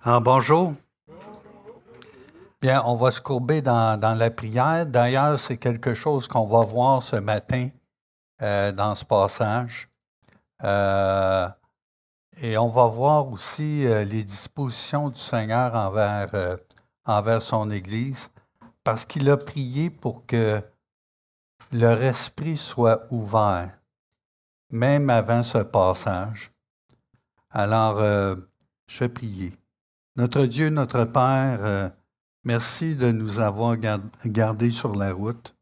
Bonjour. Bien, on va se courber dans la prière. D'ailleurs, c'est quelque chose qu'on va voir ce matin dans ce passage. Et on va voir aussi les dispositions du Seigneur envers son Église, parce qu'il a prié pour que leur esprit soit ouvert, même avant ce passage. Alors, je vais prier. Notre Dieu, notre Père, merci de nous avoir gardés sur la route.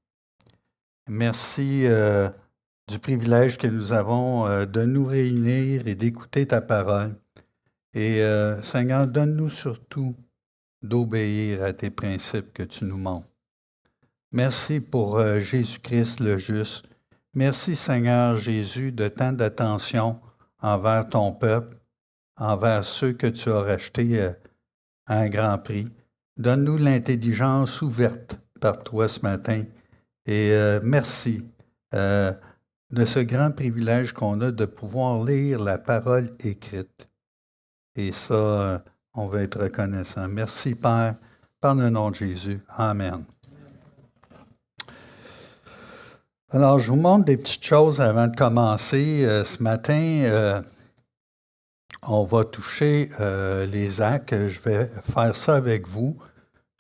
Merci du privilège que nous avons de nous réunir et d'écouter ta parole. Et Seigneur, donne-nous surtout d'obéir à tes principes que tu nous montres. Merci pour Jésus-Christ le juste. Merci Seigneur Jésus de tant d'attention envers ton peuple, envers ceux que tu as rachetés à un grand prix. Donne-nous l'intelligence ouverte par toi ce matin. Et merci de ce grand privilège qu'on a de pouvoir lire la parole écrite. Et ça, on va être reconnaissant. Merci, Père, par le nom de Jésus. Amen. Alors, je vous montre des petites choses avant de commencer. Ce matin, on va toucher les actes. Je vais faire ça avec vous.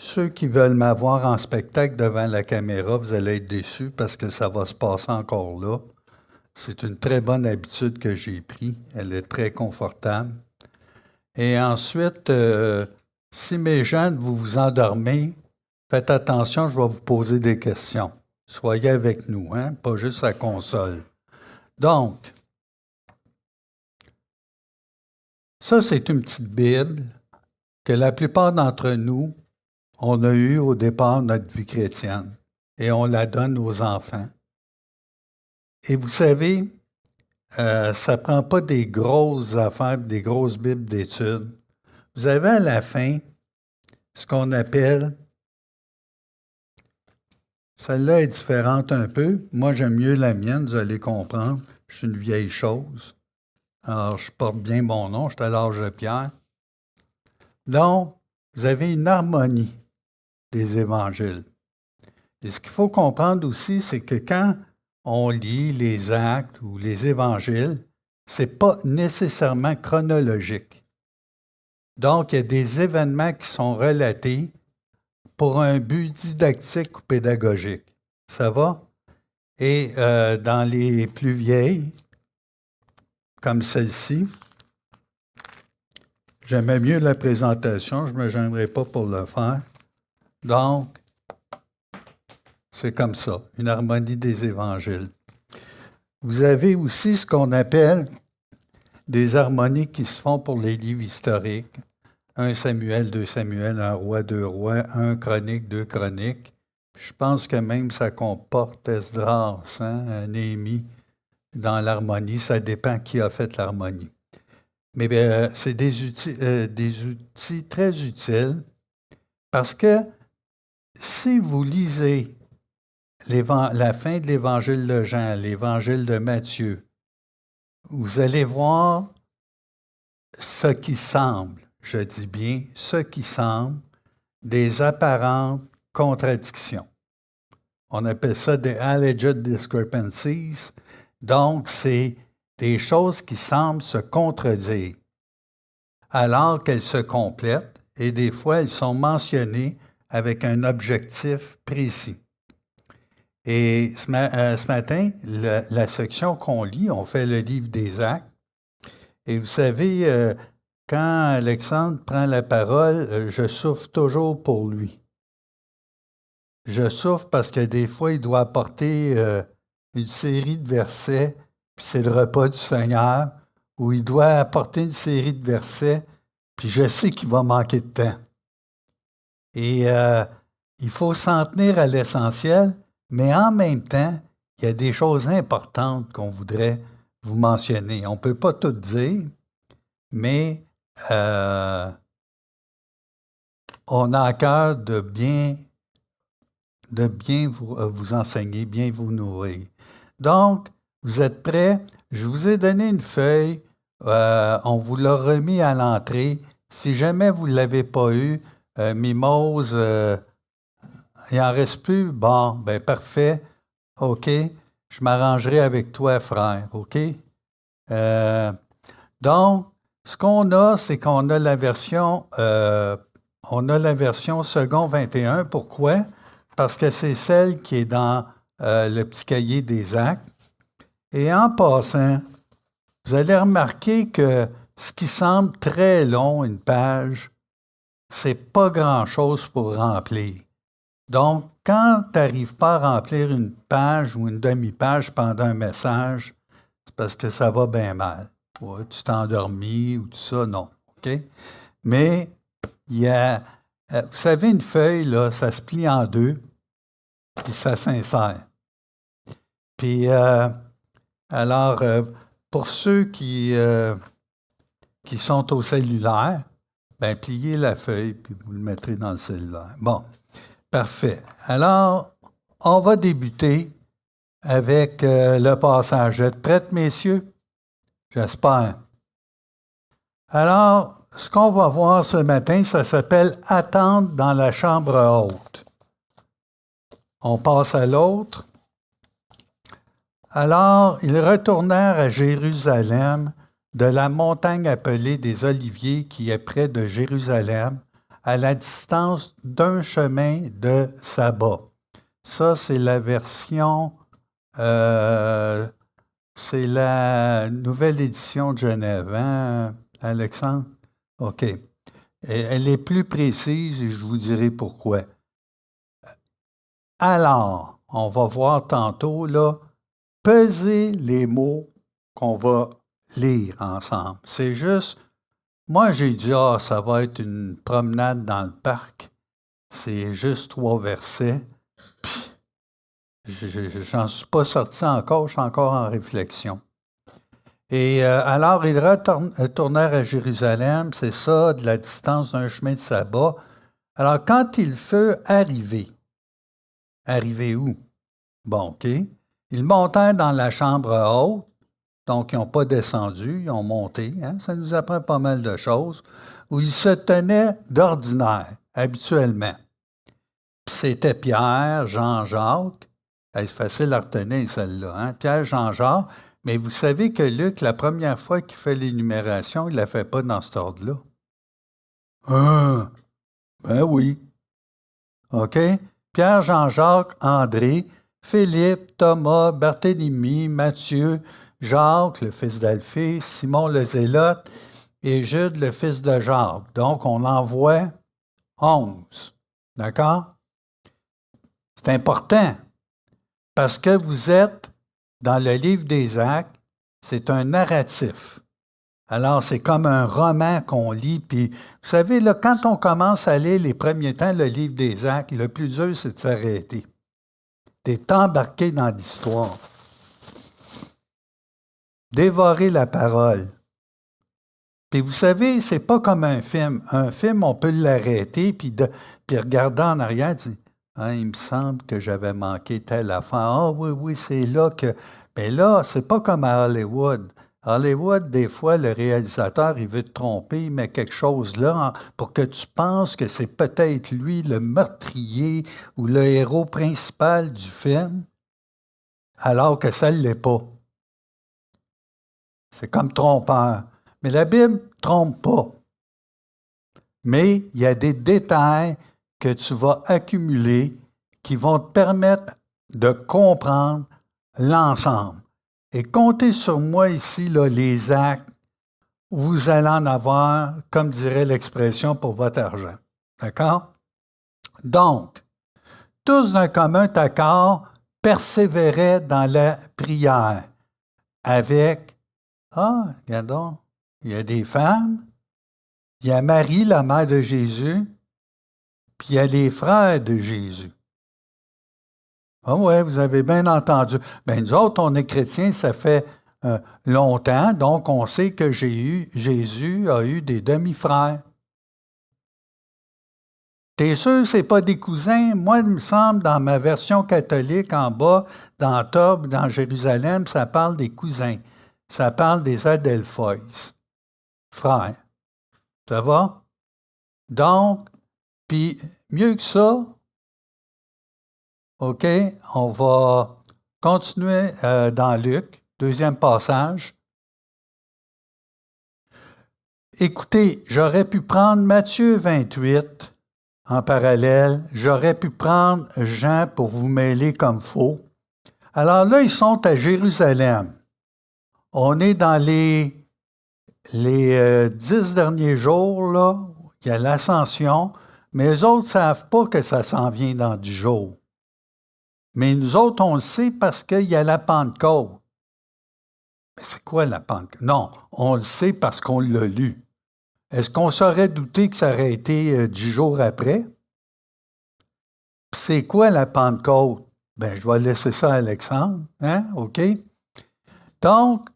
Ceux qui veulent m'avoir en spectacle devant la caméra, vous allez être déçus parce que ça va se passer encore là. C'est une très bonne habitude que j'ai prise. Elle est très confortable. Et ensuite, si mes jeunes, vous vous endormez, faites attention, je vais vous poser des questions. Soyez avec nous, hein? Pas juste la console. Donc, ça, c'est une petite Bible que la plupart d'entre nous, on a eue au départ de notre vie chrétienne et on la donne aux enfants. Et vous savez, ça ne prend pas des grosses affaires, des grosses Bibles d'études. Vous avez à la fin ce qu'on appelle, celle-là est différente un peu. Moi, j'aime mieux la mienne, vous allez comprendre. Je suis une vieille chose. Alors, je porte bien mon nom, je suis à l'âge de Pierre. Donc, vous avez une harmonie des évangiles. Et ce qu'il faut comprendre aussi, c'est que quand on lit les actes ou les évangiles, ce n'est pas nécessairement chronologique. Donc, il y a des événements qui sont relatés pour un but didactique ou pédagogique. Ça va? Et dans les plus vieilles, comme celle-ci, j'aimais mieux la présentation, je ne me gênerai pas pour le faire. Donc, c'est comme ça, une harmonie des évangiles. Vous avez aussi ce qu'on appelle des harmonies qui se font pour les livres historiques. 1 Samuel, 2 Samuel, 1 Roi, 2 Rois, 1 Chronique, 2 Chroniques. Je pense que même ça comporte Esdras, Néhémie, dans l'harmonie. Ça dépend qui a fait l'harmonie. Mais c'est des outils très utiles parce que si vous lisez la fin de l'Évangile de Jean, l'Évangile de Matthieu, vous allez voir ce qui semble, je dis bien ce qui semble, des apparentes contradictions. On appelle ça des alleged discrepancies. Donc, c'est des choses qui semblent se contredire, alors qu'elles se complètent, et des fois, elles sont mentionnées avec un objectif précis. Et ce matin, la section qu'on lit, on fait le livre des Actes. Et vous savez, quand Alexandre prend la parole, je souffre toujours pour lui. Je souffre parce que des fois, il doit apporter une série de versets, puis c'est le repas du Seigneur, où il doit apporter une série de versets, puis je sais qu'il va manquer de temps. Et il faut s'en tenir à l'essentiel, mais en même temps, il y a des choses importantes qu'on voudrait vous mentionner. On ne peut pas tout dire, mais on a à cœur de bien vous enseigner, bien vous nourrir. Donc, vous êtes prêts? Je vous ai donné une feuille. On vous l'a remis à l'entrée. Si jamais vous ne l'avez pas eu, Mimose, il n'en reste plus? Bon, ben parfait. OK. Je m'arrangerai avec toi, frère. OK? Donc, ce qu'on a, c'est qu'on a la version second 21. Pourquoi? Parce que c'est celle qui est dans le petit cahier des actes. Et en passant, vous allez remarquer que ce qui semble très long, une page, c'est pas grand-chose pour remplir. Donc, quand tu n'arrives pas à remplir une page ou une demi-page pendant un message, c'est parce que ça va bien mal. Ouais, tu t'es endormi ou tout ça, non. OK? Mais il y a, vous savez, une feuille, là, ça se plie en deux, puis ça s'insère. Puis, alors, pour ceux qui sont au cellulaire, bien, pliez la feuille, puis vous le mettrez dans le cellulaire. Bon, parfait. Alors, on va débuter avec le passage. Êtes prêts, messieurs? J'espère. Alors, ce qu'on va voir ce matin, ça s'appelle « Attendre dans la chambre haute ». On passe à l'autre. Alors, ils retournèrent à Jérusalem, de la montagne appelée des Oliviers, qui est près de Jérusalem, à la distance d'un chemin de sabbat. Ça, c'est la version, c'est la nouvelle édition de Genève, hein, Alexandre? OK. Elle est plus précise et je vous dirai pourquoi. Alors, on va voir tantôt, là, peser les mots qu'on va lire ensemble. C'est juste, moi j'ai dit, ça va être une promenade dans le parc. C'est juste 3 versets. Puis, j'en suis pas sorti encore, je suis encore en réflexion. Et alors, ils retournèrent à Jérusalem, c'est ça, de la distance d'un chemin de sabbat. Alors, quand il fut arrivé où? Bon, OK. Ils montèrent dans la chambre haute, donc ils n'ont pas descendu, ils ont monté. Hein? Ça nous apprend pas mal de choses, où ils se tenaient d'ordinaire, habituellement. Puis c'était Pierre, Jean-Jacques. C'est facile à retenir, celle-là. Hein? Pierre, Jean-Jacques. Mais vous savez que Luc, la première fois qu'il fait l'énumération, il ne la fait pas dans cet ordre-là. Ben oui. OK? Pierre, Jean-Jacques, André, Philippe, Thomas, Barthélemy, Matthieu, Jacques, le fils d'Alphée, Simon le Zélote et Jude, le fils de Jacques. Donc, on en voit 11. D'accord? C'est important parce que vous êtes dans le livre des Actes, c'est un narratif. Alors, c'est comme un roman qu'on lit. Puis, vous savez, là, quand on commence à lire les premiers temps le livre des Actes, le plus dur, c'est de s'arrêter. D'être embarqué dans l'histoire. Dévorer la parole. Puis, vous savez, c'est pas comme un film. Un film, on peut l'arrêter, puis regarder en arrière, dire, hein, il me semble que j'avais manqué telle affaire. Ah oui, c'est là que... Mais là, c'est pas comme à Hollywood. Hollywood, des fois, le réalisateur, il veut te tromper, il met quelque chose là pour que tu penses que c'est peut-être lui le meurtrier ou le héros principal du film, alors que ça ne l'est pas. C'est comme trompeur. Mais la Bible ne trompe pas. Mais il y a des détails que tu vas accumuler qui vont te permettre de comprendre l'ensemble. Et comptez sur moi ici, là, les actes, vous allez en avoir, comme dirait l'expression, pour votre argent. D'accord? Donc, tous d'un commun accord persévéraient dans la prière avec, regardons, il y a des femmes, il y a Marie, la mère de Jésus, puis il y a les frères de Jésus. Ah oui, vous avez bien entendu. Bien, nous autres, on est chrétiens, ça fait longtemps, donc on sait que Jésus a eu des demi-frères. T'es sûr que ce n'est pas des cousins? Moi, il me semble, dans ma version catholique, en bas, dans Tob, dans Jérusalem, ça parle des cousins. Ça parle des Adelphoïs, frères. Ça va? Donc, puis mieux que ça, OK, on va continuer dans Luc, deuxième passage. Écoutez, j'aurais pu prendre Matthieu 28 en parallèle. J'aurais pu prendre Jean pour vous mêler comme faux. Alors là, ils sont à Jérusalem. On est dans les 10 derniers jours, là. Il y a l'ascension, mais les autres ne savent pas que ça s'en vient dans 10 jours. Mais nous autres, on le sait parce qu'il y a la Pentecôte. Mais c'est quoi la Pentecôte? Non, on le sait parce qu'on l'a lu. Est-ce qu'on saurait douter que ça aurait été 10 jours après? C'est quoi la Pentecôte? Bien, je vais laisser ça à Alexandre. Hein? OK? Donc,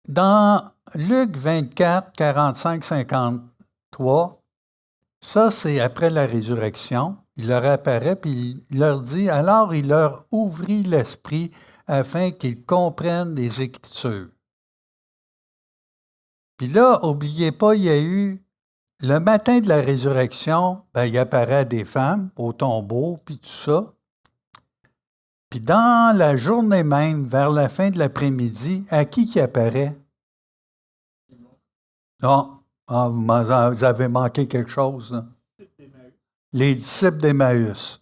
dans Luc 24, 45, 53, ça, c'est après la résurrection. Il leur apparaît, puis il leur dit, alors il leur ouvrit l'esprit afin qu'ils comprennent les Écritures. Puis là, n'oubliez pas, il y a eu, le matin de la résurrection, ben, il apparaît à des femmes au tombeau, puis tout ça. Puis dans la journée même, vers la fin de l'après-midi, à qui apparaît? Non, vous avez manqué quelque chose. Là. Les disciples d'Emmaüs,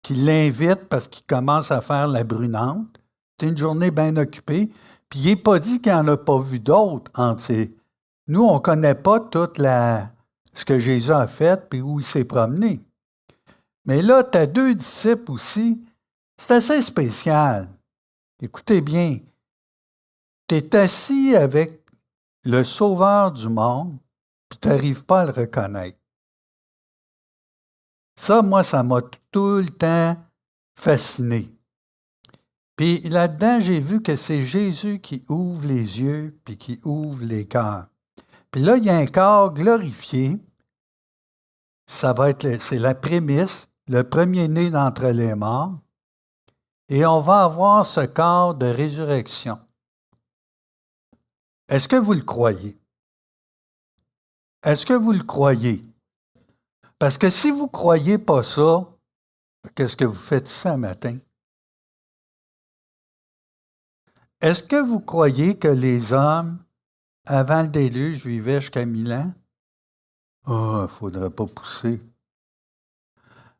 qui l'invitent parce qu'ils commencent à faire la brunante. C'est une journée bien occupée. Puis il n'est pas dit qu'il n'y en a pas vu d'autres entre ces. Nous, on ne connaît pas ce que Jésus a fait puis où il s'est promené. Mais là, tu as 2 disciples aussi. C'est assez spécial. Écoutez bien. Tu es assis avec le Sauveur du monde, puis tu n'arrives pas à le reconnaître. Ça, moi, ça m'a tout le temps fasciné. Puis là-dedans, j'ai vu que c'est Jésus qui ouvre les yeux, puis qui ouvre les cœurs. Puis là, il y a un corps glorifié. C'est la prémisse, le premier-né d'entre les morts. Et on va avoir ce corps de résurrection. Est-ce que vous le croyez? Est-ce que vous le croyez? Parce que si vous ne croyez pas ça, qu'est-ce que vous faites ça matin? Est-ce que vous croyez que les hommes, avant le déluge, vivaient jusqu'à 1000 ans? Ah, il ne faudrait pas pousser.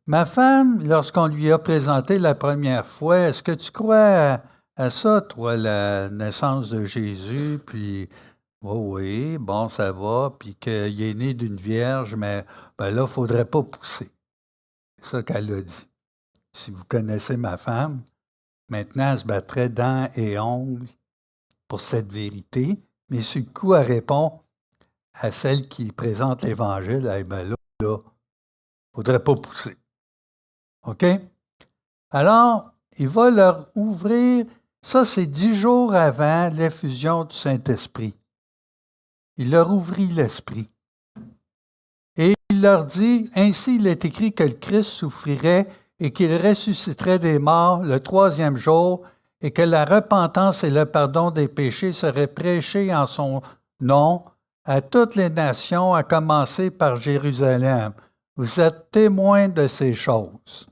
Ma femme, lorsqu'on lui a présenté la première fois, est-ce que tu crois à ça, toi, la naissance de Jésus, puis oui, bon, ça va, puis qu'il est né d'une vierge, mais ben là, il ne faudrait pas pousser. C'est ça qu'elle a dit. Si vous connaissez ma femme, maintenant, elle se battrait dents et ongles pour cette vérité, mais sur le coup, elle répond à celle qui présente l'Évangile, eh bien là, il ne faudrait pas pousser. OK? Alors, il va leur ouvrir, ça c'est 10 jours avant l'effusion du Saint-Esprit. Il leur ouvrit l'esprit. Et il leur dit, ainsi il est écrit que le Christ souffrirait et qu'il ressusciterait des morts le 3e jour et que la repentance et le pardon des péchés seraient prêchés en son nom à toutes les nations, à commencer par Jérusalem. Vous êtes témoins de ces choses.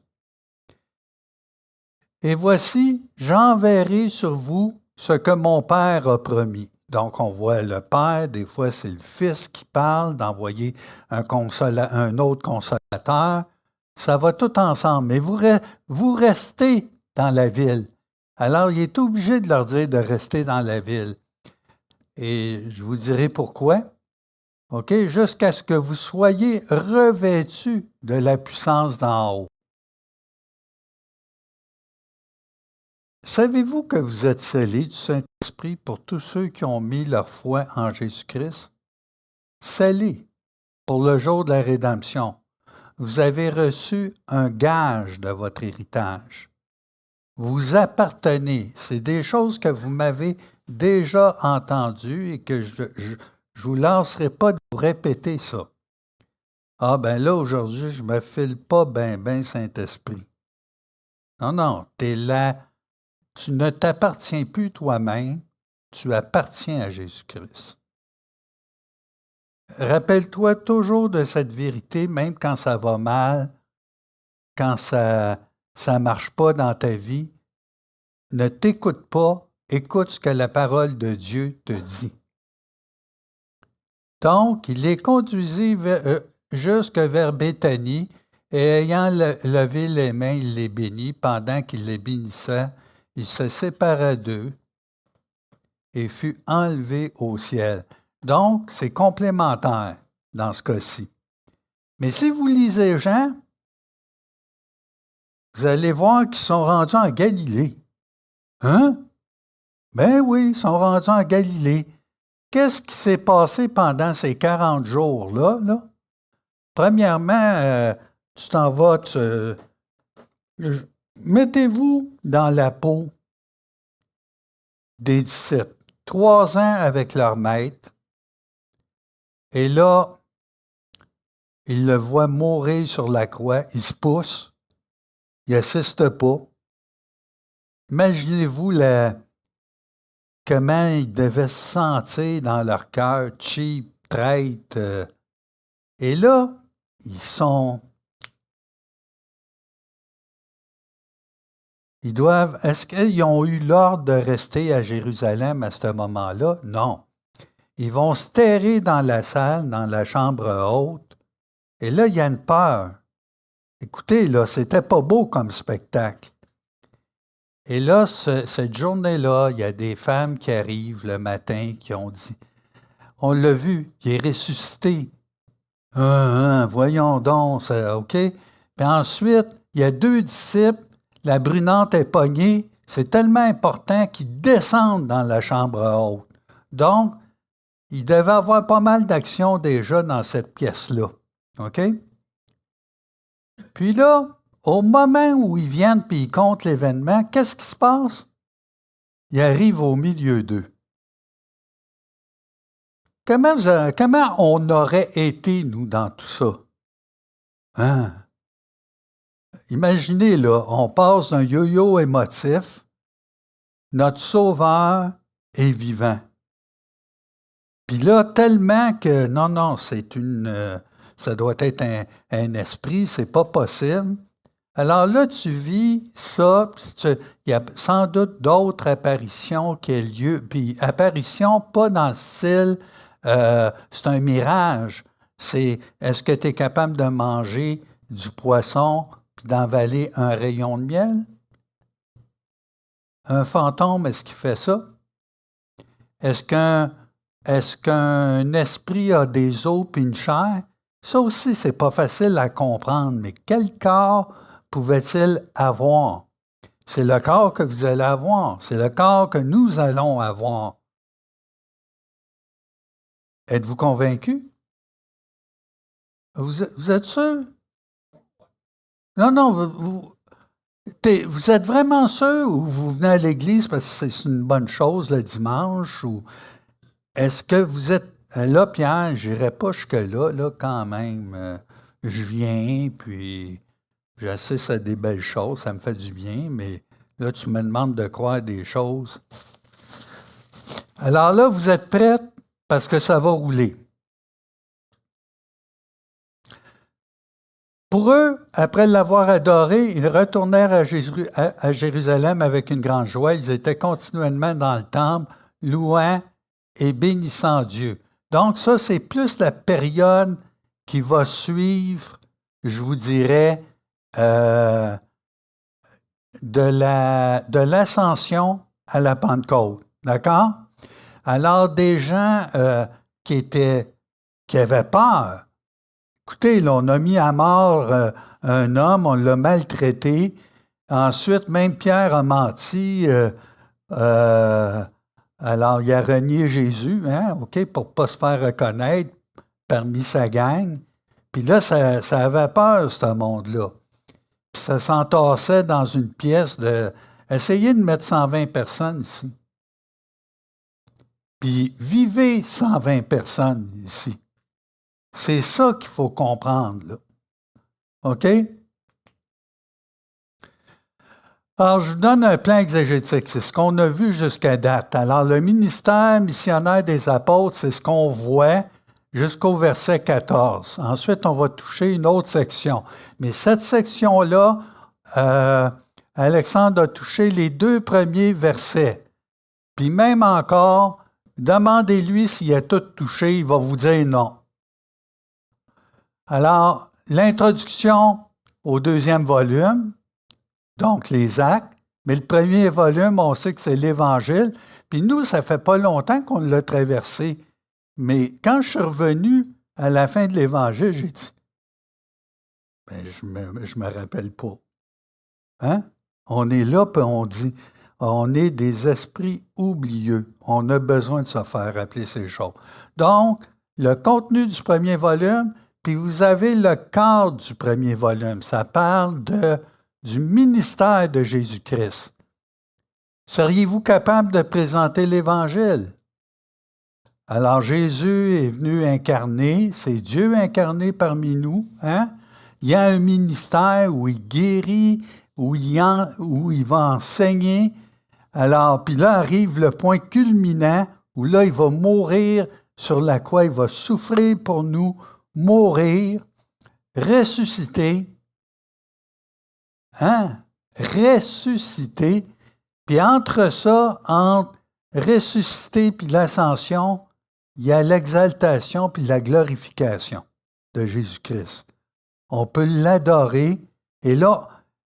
Et voici, j'enverrai sur vous ce que mon Père a promis. Donc, on voit le Père, des fois c'est le Fils qui parle, d'envoyer un autre consolateur. Ça va tout ensemble. Mais vous restez dans la ville. Alors, il est obligé de leur dire de rester dans la ville. Et je vous dirai pourquoi. OK? Jusqu'à ce que vous soyez revêtus de la puissance d'en haut. Savez-vous que vous êtes scellés du Saint-Esprit pour tous ceux qui ont mis leur foi en Jésus-Christ? Scellés pour le jour de la rédemption. Vous avez reçu un gage de votre héritage. Vous appartenez. C'est des choses que vous m'avez déjà entendues et que je ne vous lancerai pas de vous répéter ça. Ah ben là, aujourd'hui, je ne me file pas ben Saint-Esprit. Non, tu es là. Tu ne t'appartiens plus toi-même, tu appartiens à Jésus-Christ. Rappelle-toi toujours de cette vérité, même quand ça va mal, quand ça ne marche pas dans ta vie. Ne t'écoute pas, écoute ce que la parole de Dieu te dit. Donc, il les conduisit jusque vers Béthanie, et ayant levé les mains, il les bénit. Pendant qu'il les bénissait, il se sépara d'eux et fut enlevé au ciel. Donc, c'est complémentaire dans ce cas-ci. Mais si vous lisez Jean, vous allez voir qu'ils sont rendus en Galilée. Hein? Ben oui, ils sont rendus en Galilée. Qu'est-ce qui s'est passé pendant ces 40 jours-là? Là? Premièrement, tu t'en vas, mettez-vous dans la peau des disciples. 3 ans avec leur maître. Et là, ils le voient mourir sur la croix. Il se pousse. Il n'assiste pas. Imaginez-vous comment ils devaient se sentir dans leur cœur, cheap, traite. Et là, est-ce qu'ils ont eu l'ordre de rester à Jérusalem à ce moment-là? Non. Ils vont se terrer dans la salle, dans la chambre haute. Et là, il y a une peur. Écoutez, là, c'était pas beau comme spectacle. Et là, cette journée-là, il y a des femmes qui arrivent le matin qui ont dit, on l'a vu, il est ressuscité. Voyons donc, OK? Puis ensuite, il y a 2 disciples, la brunante est pognée, c'est tellement important qu'ils descendent dans la chambre haute. Donc, il devait y avoir pas mal d'actions déjà dans cette pièce-là. OK? Puis là, au moment où ils viennent et ils comptent l'événement, qu'est-ce qui se passe? Ils arrivent au milieu d'eux. Comment on aurait été, nous, dans tout ça? Hein? Imaginez, là, on passe d'un yo-yo émotif, notre sauveur est vivant. Puis là, tellement que, non, ça doit être un esprit, c'est pas possible. Alors là, tu vis ça, il y a sans doute d'autres apparitions qui ont lieu, puis apparitions pas dans le style, c'est un mirage, c'est est-ce que tu es capable de manger du poisson puis d'envaler un rayon de miel? Un fantôme, est-ce qu'il fait ça? Est-ce qu'un esprit a des os puis une chair? Ça aussi, c'est pas facile à comprendre, mais quel corps pouvait-il avoir? C'est le corps que vous allez avoir. C'est le corps que nous allons avoir. Êtes-vous convaincu? Vous êtes sûr? Non, vous êtes vraiment sûr ou vous venez à l'église parce que c'est une bonne chose le dimanche? Ou est-ce que vous êtes... Là, Pierre, je n'irai pas jusque-là, là, quand même. Je viens, puis j'assiste à des belles choses, ça me fait du bien, mais là, tu me demandes de croire des choses. Alors là, vous êtes prêts parce que ça va rouler. Pour eux, après l'avoir adoré, ils retournèrent à Jérusalem avec une grande joie. Ils étaient continuellement dans le temple, louant et bénissant Dieu. Donc ça, c'est plus la période qui va suivre, je vous dirais, de l'ascension à la Pentecôte. D'accord? Alors, des gens qui avaient peur. Écoutez, là, on a mis à mort un homme, on l'a maltraité. Ensuite, même Pierre a menti. Alors, il a renié Jésus, hein, OK, pour ne pas se faire reconnaître parmi sa gang. Puis là, ça avait peur, ce monde-là. Puis ça s'entassait dans une pièce de... Essayez de mettre 120 personnes ici. Puis vivez 120 personnes ici. C'est ça qu'il faut comprendre, là. OK? Alors, je vous donne un plan exégétique. C'est ce qu'on a vu jusqu'à date. Alors, le ministère missionnaire des apôtres, c'est ce qu'on voit jusqu'au verset 14. Ensuite, on va toucher une autre section. Mais cette section-là, Alexandre a touché les 2 premiers versets. Puis même encore, demandez-lui s'il a tout touché, il va vous dire non. Alors, l'introduction au 2e volume, donc les actes, mais le premier volume, on sait que c'est l'Évangile. Puis nous, ça fait pas longtemps qu'on l'a traversé. Mais quand je suis revenu à la fin de l'Évangile, j'ai dit, ben, je me rappelle pas. Hein? On est là, puis on dit, on est des esprits oublieux. On a besoin de se faire rappeler ces choses. Donc, le contenu du premier volume, puis vous avez le cadre du premier volume. Ça parle du ministère de Jésus-Christ. Seriez-vous capable de présenter l'Évangile? Alors, Jésus est venu incarner, c'est Dieu incarné parmi nous. Hein? Il y a un ministère où il guérit, où il va enseigner. Alors, puis là arrive le point culminant où là, il va mourir, sur la croix, il va souffrir pour nous, mourir, ressusciter. Hein? Ressusciter. Puis entre ça, entre ressusciter puis l'ascension, il y a l'exaltation puis la glorification de Jésus-Christ. On peut l'adorer. Et là,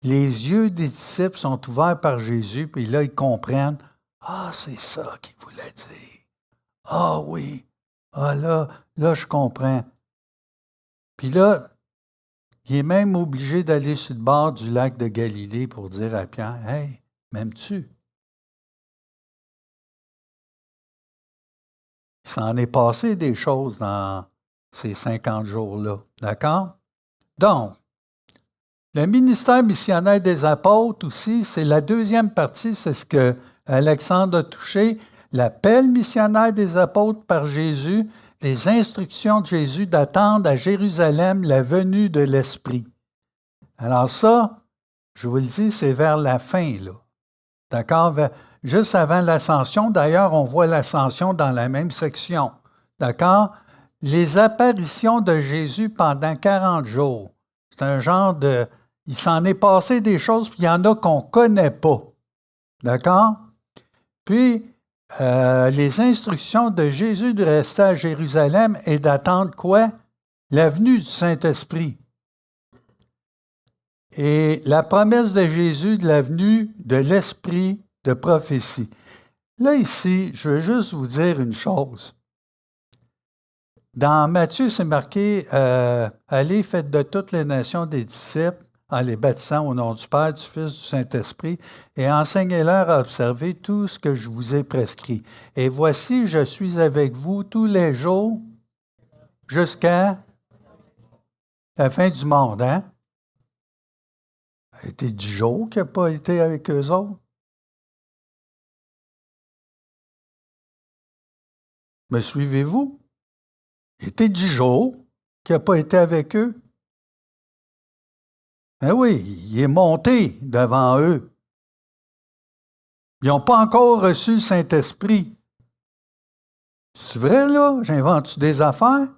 les yeux des disciples sont ouverts par Jésus, puis là, ils comprennent. Ah, c'est ça qu'il voulait dire. Ah oui. Ah là, je comprends. Puis là, il est même obligé d'aller sur le bord du lac de Galilée pour dire à Pierre, « Hey, m'aimes-tu? » Il s'en est passé des choses dans ces 50 jours-là. D'accord? Donc, le ministère missionnaire des apôtres aussi, c'est la 2e partie, c'est ce que Alexandre a touché, l'appel missionnaire des apôtres par Jésus, les instructions de Jésus d'attendre à Jérusalem la venue de l'Esprit. Alors ça, je vous le dis, c'est vers la fin, là. D'accord? Juste avant l'ascension. D'ailleurs, on voit l'ascension dans la même section. D'accord? Les apparitions de Jésus pendant 40 jours. C'est un genre de... Il s'en est passé des choses, puis il y en a qu'on ne connaît pas. D'accord? Puis, les instructions de Jésus de rester à Jérusalem et d'attendre quoi? La venue du Saint-Esprit. Et la promesse de Jésus de la venue de l'Esprit de prophétie. Là, ici, je veux juste vous dire une chose. Dans Matthieu, c'est marqué « Allez, faites de toutes les nations des disciples, en les baptisant au nom du Père, du Fils, du Saint-Esprit, et enseignez-leur à observer tout ce que je vous ai prescrit. Et voici, je suis avec vous tous les jours jusqu'à la fin du monde. » Hein? Ça a été 10 jours qu'il n'a pas été avec eux autres. Me suivez-vous? Il était 10 jours qu'il n'a pas été avec eux. Eh oui, il est monté devant eux. Ils n'ont pas encore reçu le Saint-Esprit. C'est vrai, là? J'invente des affaires?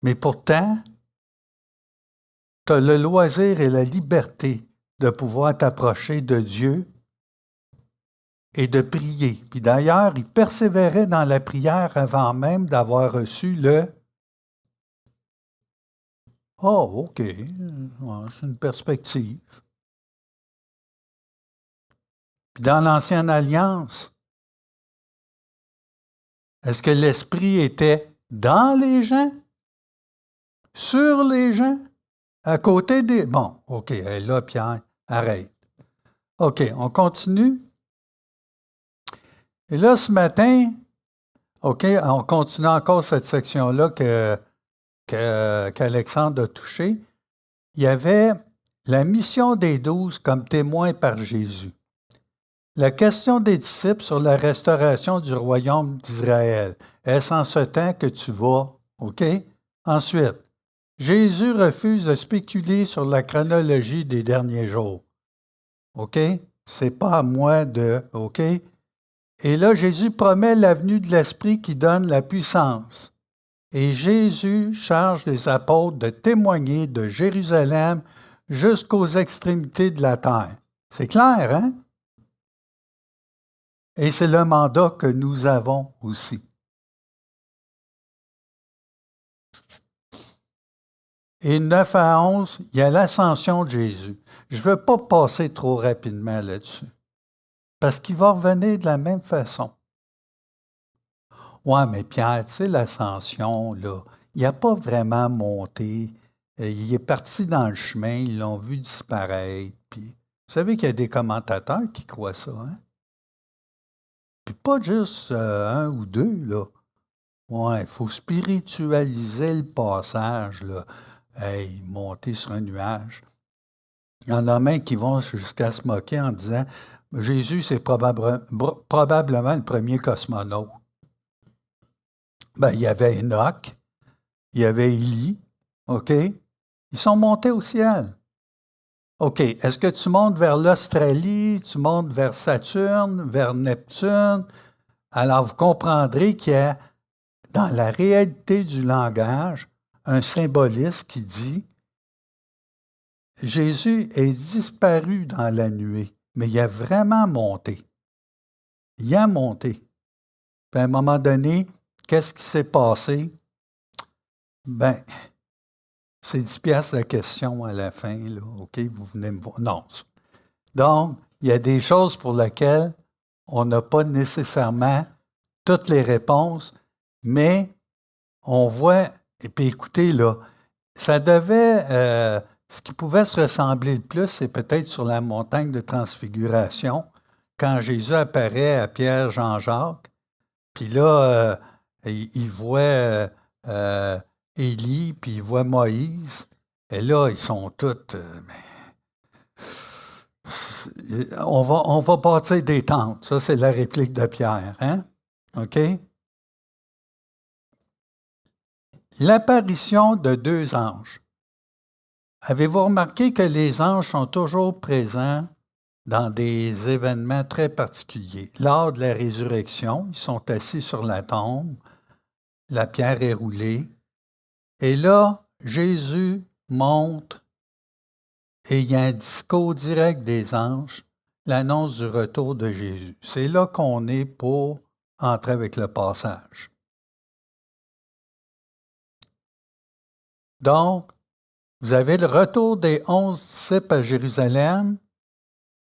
Mais pourtant, tu as le loisir et la liberté de pouvoir t'approcher de Dieu et de prier. Puis d'ailleurs, il persévérait dans la prière avant même d'avoir reçu le... Oh, OK, ouais, c'est une perspective. Puis dans l'Ancienne Alliance, est-ce que l'Esprit était dans les gens? Sur les gens? À côté des... Bon, OK, là, Pierre, arrête. OK, on continue. Et là, ce matin, OK, on continue encore cette section-là qu'Alexandre a touchée. Il y avait la mission des 12 comme témoins par Jésus. La question des disciples sur la restauration du royaume d'Israël. Est-ce en ce temps que tu vas? OK? Ensuite, Jésus refuse de spéculer sur la chronologie des derniers jours. OK? C'est pas à moi de... OK? Et là, Jésus promet la venue de l'Esprit qui donne la puissance. Et Jésus charge les apôtres de témoigner de Jérusalem jusqu'aux extrémités de la terre. C'est clair, hein? Et c'est le mandat que nous avons aussi. Et 9 à 11, il y a l'ascension de Jésus. Je ne veux pas passer trop rapidement là-dessus, parce qu'il va revenir de la même façon. Ouais, mais Pierre, tu sais, l'ascension, là, il n'a pas vraiment monté. Il est parti dans le chemin, ils l'ont vu disparaître. Puis, vous savez qu'il y a des commentateurs qui croient ça, hein? Puis pas juste un ou deux, là. Ouais, il faut spiritualiser le passage, là. Hey, monter sur un nuage. Il y en a même qui vont jusqu'à se moquer en disant Jésus, c'est probablement le premier cosmonaute. Ben, il y avait Enoch, il y avait Élie, OK? Ils sont montés au ciel. OK, est-ce que tu montes vers l'Australie, tu montes vers Saturne, vers Neptune? Alors, vous comprendrez qu'il y a, dans la réalité du langage, un symbolisme qui dit Jésus est disparu dans la nuée, mais il a vraiment monté. Il a monté. Puis à un moment donné, qu'est-ce qui s'est passé? Ben, c'est 10 piastres la question à la fin, là. OK, vous venez me voir. Non. Donc, il y a des choses pour lesquelles on n'a pas nécessairement toutes les réponses, mais on voit, et puis écoutez, là, ça devait, ce qui pouvait se ressembler le plus, c'est peut-être sur la montagne de transfiguration, quand Jésus apparaît à Pierre, Jean-Jacques, puis là, il voit Élie, puis il voit Moïse, et là, ils sont tous... on va bâtir des tentes. Ça, c'est la réplique de Pierre. Hein? OK? L'apparition de deux anges. Avez-vous remarqué que les anges sont toujours présents dans des événements très particuliers? Lors de la résurrection, ils sont assis sur la tombe, la pierre est roulée, et là, Jésus monte et il y a un discours direct des anges, l'annonce du retour de Jésus. C'est là qu'on est pour entrer avec le passage. Donc, vous avez le retour des 11 disciples à Jérusalem,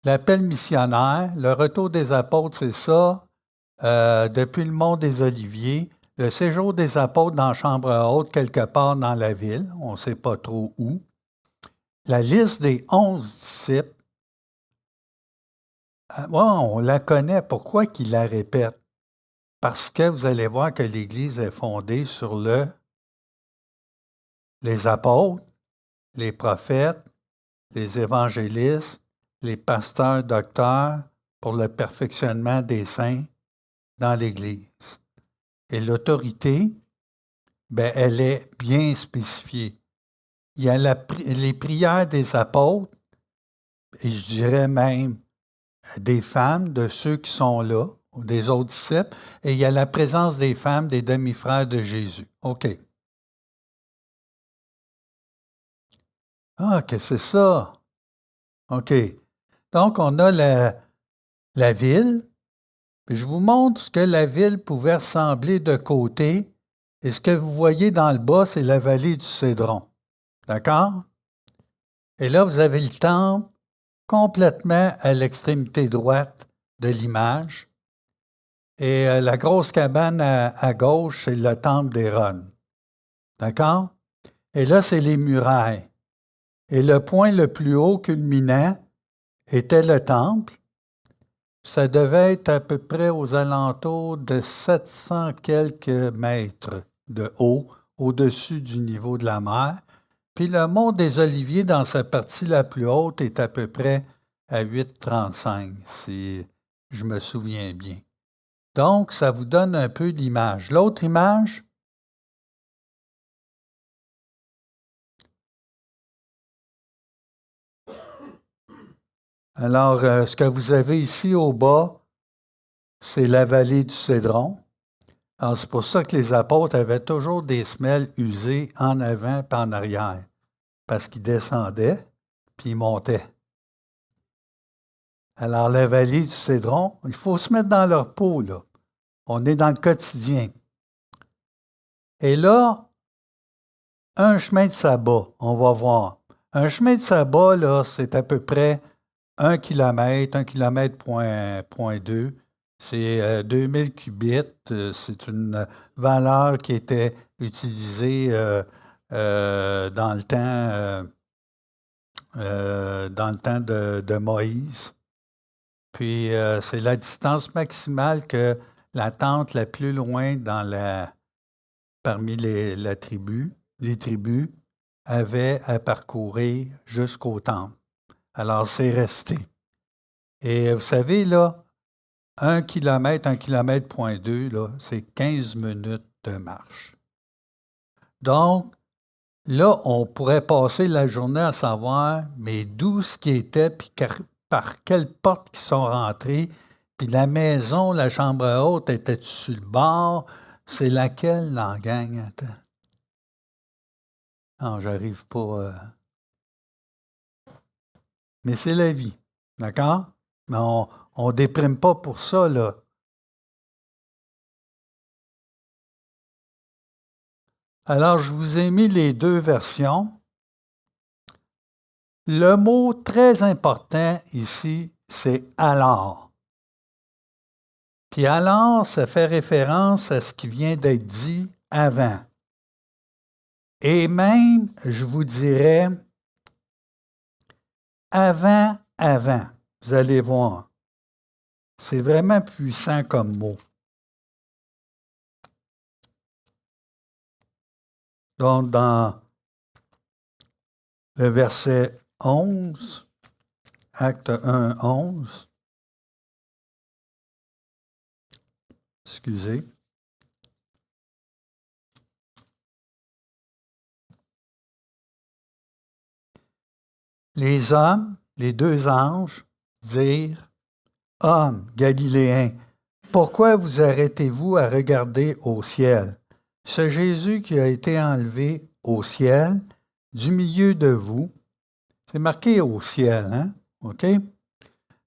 l'appel missionnaire, le retour des apôtres, c'est ça, depuis le mont des Oliviers, le séjour des apôtres dans la chambre haute, quelque part dans la ville, on ne sait pas trop où, la liste des 11 disciples, on la connaît. Pourquoi qu'il la répète? Parce que vous allez voir que l'Église est fondée sur les apôtres, les prophètes, les évangélistes, les pasteurs, docteurs, pour le perfectionnement des saints dans l'Église. Et l'autorité, ben, elle est bien spécifiée. Il y a les prières des apôtres, et je dirais même des femmes, de ceux qui sont là, ou des autres disciples, et il y a la présence des femmes, des demi-frères de Jésus. OK. Ah, que c'est ça? OK. Donc, on a la ville. Puis je vous montre ce que la ville pouvait ressembler de côté. Et ce que vous voyez dans le bas, c'est la vallée du Cédron. D'accord? Et là, vous avez le temple complètement à l'extrémité droite de l'image. Et la grosse cabane à gauche, c'est le temple d'Hérode. D'accord? Et là, c'est les murailles. Et le point le plus haut culminant était le temple. Ça devait être à peu près aux alentours de 700 quelques mètres de haut, au-dessus du niveau de la mer. Puis le mont des Oliviers, dans sa partie la plus haute, est à peu près à 8,35, si je me souviens bien. Donc, ça vous donne un peu d'image. L'autre image, alors, ce que vous avez ici au bas, c'est la vallée du Cédron. Alors, c'est pour ça que les apôtres avaient toujours des semelles usées en avant et en arrière, parce qu'ils descendaient puis ils montaient. Alors, la vallée du Cédron, il faut se mettre dans leur peau, là. On est dans le quotidien. Et là, un chemin de sabbat, on va voir. Un chemin de sabbat, là, c'est à peu près 1 km, point 2. C'est 2000 qubits. C'est une valeur qui était utilisée dans le temps de Moïse. Puis, c'est la distance maximale que la tente la plus loin parmi les tribus avait à parcourir jusqu'au temple. Alors, c'est resté. Et vous savez, là, 1 km, point 2, là, c'est 15 minutes de marche. Donc, là, on pourrait passer la journée à savoir, mais d'où ce qui était, puis par quelle porte ils sont rentrés, puis la maison, la chambre haute, était sur le bord. C'est laquelle, la gang? Attends. Non, j'arrive pas. Mais c'est la vie, d'accord? Mais on ne déprime pas pour ça, là. Alors, je vous ai mis les deux versions. Le mot très important ici, c'est « alors ». Puis « alors », ça fait référence à ce qui vient d'être dit avant. Et même, je vous dirais, avant. Vous allez voir. C'est vraiment puissant comme mot. Donc, dans le verset 11, acte 1, 11, excusez. Les hommes, les deux anges, dirent, « Hommes galiléens, pourquoi vous arrêtez-vous à regarder au ciel? Ce Jésus qui a été enlevé au ciel, du milieu de vous, c'est marqué au ciel, hein? OK?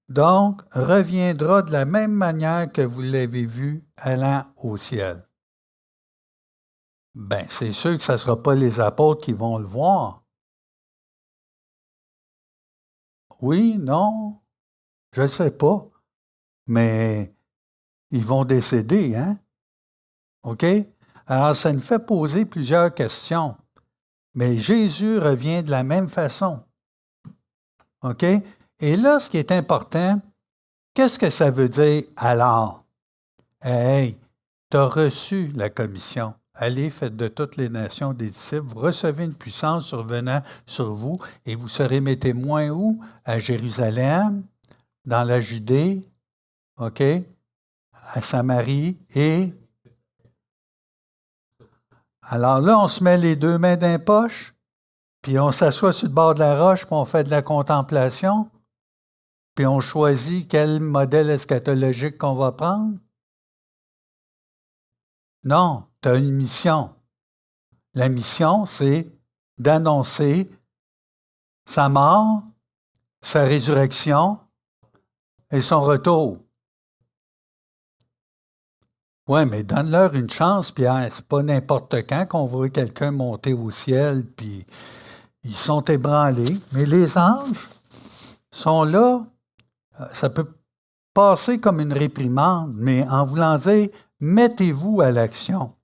Donc, reviendra de la même manière que vous l'avez vu allant au ciel. » Bien, c'est sûr que ce ne sera pas les apôtres qui vont le voir. Oui, non, je ne sais pas, mais ils vont décéder, hein? OK? Alors, ça nous fait poser plusieurs questions. Mais Jésus revient de la même façon. OK? Et là, ce qui est important, qu'est-ce que ça veut dire alors? Hey, tu as reçu la commission. Allez, faites de toutes les nations des disciples. Vous recevez une puissance survenant sur vous et vous serez mes témoins où? À Jérusalem, dans la Judée, OK? À Samarie et... Alors là, on se met les deux mains dans les poches, puis on s'assoit sur le bord de la roche, puis on fait de la contemplation, puis on choisit quel modèle eschatologique qu'on va prendre. Non, tu as une mission. La mission, c'est d'annoncer sa mort, sa résurrection et son retour. Oui, mais donne-leur une chance, Pierre. C'est pas n'importe quand qu'on voit quelqu'un monter au ciel, puis ils sont ébranlés. Mais les anges sont là. Ça peut passer comme une réprimande, mais en voulant dire, mettez-vous à l'action.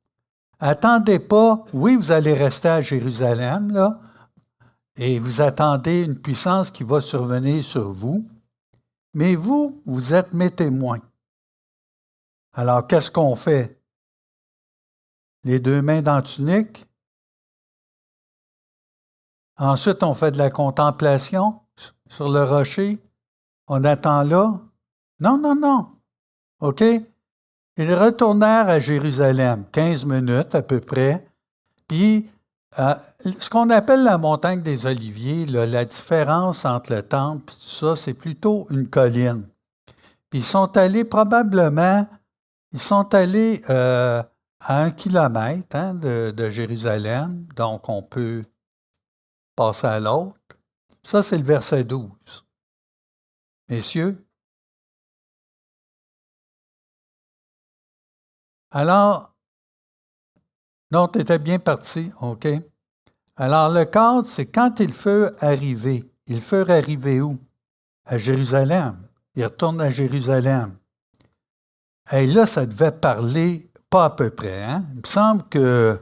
Attendez pas, oui, vous allez rester à Jérusalem, là, et vous attendez une puissance qui va survenir sur vous, mais vous, vous êtes mes témoins. Alors, qu'est-ce qu'on fait? Les deux mains dans la tunique. Ensuite, on fait de la contemplation sur le rocher. On attend là. Non. OK? Ils retournèrent à Jérusalem, 15 minutes à peu près. Puis, ce qu'on appelle la montagne des Oliviers, là, la différence entre le temple et tout ça, c'est plutôt une colline. Puis ils sont allés probablement, à 1 kilomètre de Jérusalem, donc on peut passer à l'autre. Ça, c'est le verset 12. Messieurs, alors, non, tu étais bien parti, OK. Alors, le cadre, c'est quand ils furent arrivés. Ils furent arrivés où? À Jérusalem. Ils retournent à Jérusalem. Et là, ça devait parler pas à peu près. Hein? Il me semble que,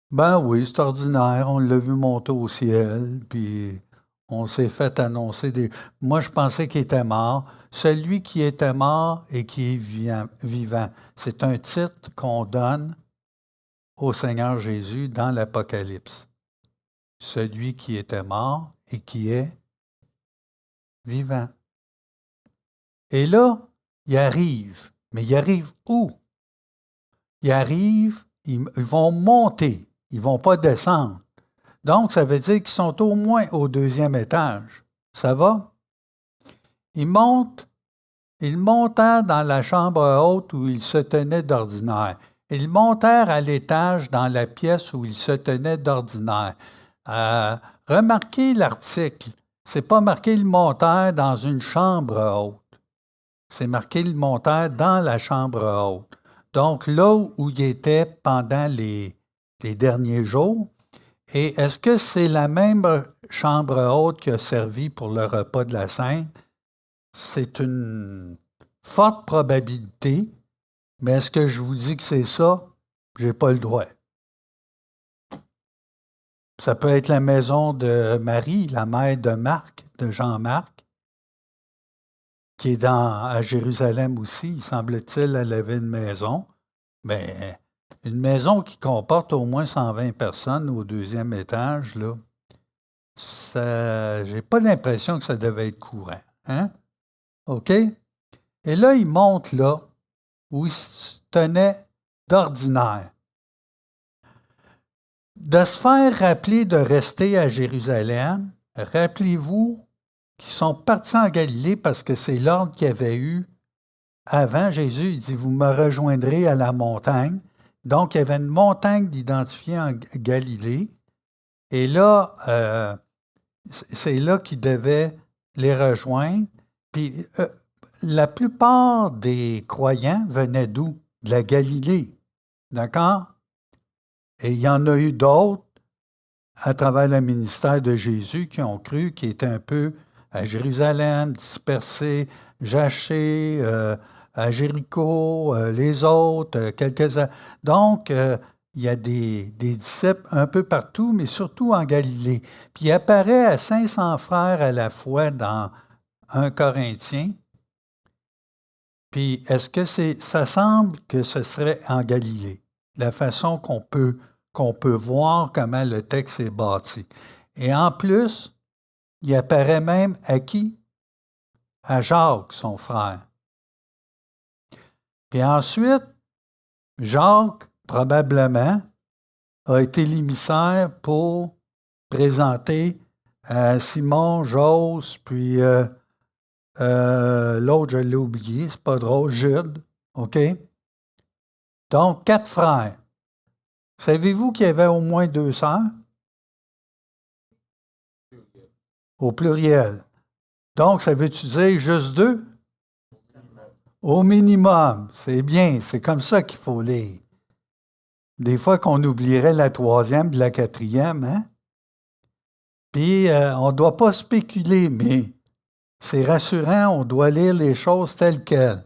ben oui, c'est ordinaire. On l'a vu monter au ciel, puis on s'est fait annoncer des... Moi, je pensais qu'il était mort. Celui qui était mort et qui est vivant. C'est un titre qu'on donne au Seigneur Jésus dans l'Apocalypse. Celui qui était mort et qui est vivant. Et là, il arrive. Mais il arrive où? Il arrive, ils vont monter. Ils ne vont pas descendre. Donc, ça veut dire qu'ils sont au moins au 2e étage. Ça va? Ils montèrent dans la chambre haute où ils se tenaient d'ordinaire. Ils montèrent à l'étage dans la pièce où ils se tenaient d'ordinaire. Remarquez l'article. C'est pas marqué ils montèrent dans une chambre haute. C'est marqué ils montèrent dans la chambre haute. Donc, là où ils étaient pendant les derniers jours. Et est-ce que c'est la même chambre haute qui a servi pour le repas de la Sainte? C'est une forte probabilité, mais est-ce que je vous dis que c'est ça? Je n'ai pas le droit. Ça peut être la maison de Marie, la mère de Marc, de Jean-Marc, qui est à Jérusalem aussi. Il semble-t-il, elle avait une maison. Mais une maison qui comporte au moins 120 personnes au 2e étage, là, j'ai pas l'impression que ça devait être courant. Hein? OK? Et là, il monte là, où il se tenait d'ordinaire. De se faire rappeler de rester à Jérusalem, rappelez-vous qu'ils sont partis en Galilée parce que c'est l'ordre qu'il y avait eu avant. Jésus, il dit, vous me rejoindrez à la montagne. Donc, il y avait une montagne d'identifier en Galilée. Et là, c'est là qu'ils devaient les rejoindre. Puis, la plupart des croyants venaient d'où? De la Galilée. D'accord? Et il y en a eu d'autres à travers le ministère de Jésus qui ont cru, qui étaient un peu à Jérusalem, dispersés, Jachée, à Jéricho, les autres, quelques-uns. Donc, il y a des disciples un peu partout, mais surtout en Galilée. Puis il apparaît à 500 frères à la fois dans 1 Corinthiens. Puis est-ce que ça semble que ce serait en Galilée, la façon qu'on peut voir comment le texte est bâti. Et en plus, il apparaît même à qui? À Jacques, son frère. Puis ensuite, Jacques, probablement, a été l'émissaire pour présenter à Simon, Jos, puis l'autre, je l'ai oublié, c'est pas drôle, Jude, OK? Donc, 4 frères. Savez-vous qu'il y avait au moins 2 sœurs? Au pluriel. Donc, ça veut-tu dire juste 2? Au minimum. C'est bien, c'est comme ça qu'il faut lire. Des fois qu'on oublierait la 3e de la 4e, hein? Puis, on ne doit pas spéculer, mais c'est rassurant, on doit lire les choses telles quelles.